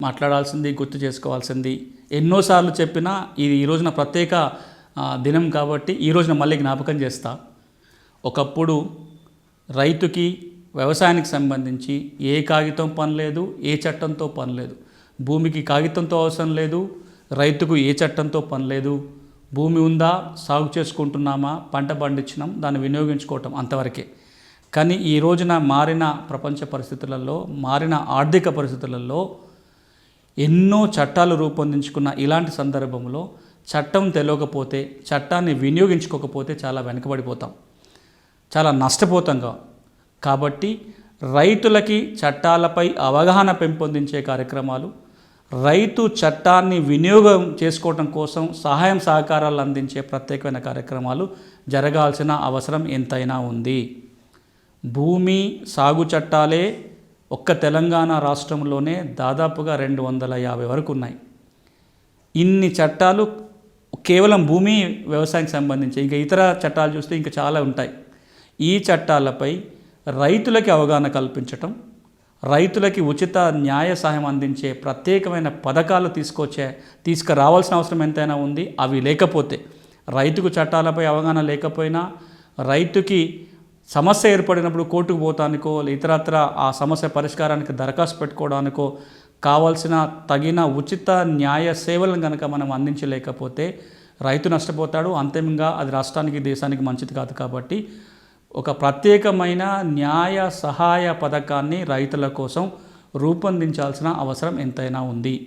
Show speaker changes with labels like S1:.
S1: మాట్లాడాల్సింది, గుర్తు చేసుకోవాల్సింది ఎన్నోసార్లు చెప్పినా ఇది ఈ రోజున ప్రత్యేక దినం కాబట్టి ఈ రోజున మళ్ళీ జ్ఞాపకం చేస్తా. ఒకప్పుడు రైతుకి వ్యవసాయానికి సంబంధించి ఏ కాగితం పని లేదు, ఏ చట్టంతో పని లేదు. భూమికి కాగితంతో అవసరం లేదు, రైతుకు ఏ చట్టంతో పని లేదు. భూమి ఉందా, సాగు చేసుకుంటున్నామా, పంట పండించినాం, దాన్ని వినియోగించుకోవటం అంతవరకే. కానీ ఈ రోజున మారిన ప్రపంచ పరిస్థితులలో, మారిన ఆర్థిక పరిస్థితులలో ఎన్నో చట్టాలు రూపొందించుకున్న ఇలాంటి సందర్భంలో చట్టం తెలియకపోతే, చట్టాన్ని వినియోగించుకోకపోతే చాలా వెనుకబడిపోతాం, చాలా నష్టపోతాం. కాబట్టి రైతులకి చట్టాలపై అవగాహన పెంపొందించే కార్యక్రమాలు, రైతు చట్టాన్ని వినియోగం చేసుకోవడం కోసం సహాయం సహకారాలు అందించే ప్రత్యేకమైన కార్యక్రమాలు జరగాల్సిన అవసరం ఎంతైనా ఉంది. భూమి సాగు చట్టాలే ఒక్క తెలంగాణ రాష్ట్రంలోనే దాదాపుగా 250 వరకు ఉన్నాయి. ఇన్ని చట్టాలు కేవలం భూమి వ్యవసాయానికి సంబంధించి, ఇంకా ఇతర చట్టాలు చూస్తే ఇంకా చాలా ఉంటాయి. ఈ చట్టాలపై రైతులకి అవగాహన కల్పించటం, రైతులకి ఉచిత న్యాయ సహాయం అందించే ప్రత్యేకమైన పథకాలు తీసుకురావాల్సిన అవసరం ఎంతైనా ఉంది. అవి లేకపోతే, రైతుకు చట్టాలపై అవగాహన లేకపోయినా, రైతుకి సమస్య ఏర్పడినప్పుడు కోర్టుకు పోతానికో ఇతరత్ర ఆ సమస్య పరిష్కారానికి దరఖాస్తు పెట్టుకోవడానికో కావాల్సిన తగిన ఉచిత న్యాయ సేవలను కనుక మనం అందించలేకపోతే రైతు నష్టపోతాడు. అంతిమంగా అది రాష్ట్రానికి, దేశానికి మంచిది కాదు. కాబట్టి ఒక ప్రత్యేకమైన న్యాయ సహాయ పథకాన్ని రైతుల కోసం రూపొందించాల్సిన అవసరం ఎంతైనా ఉంది.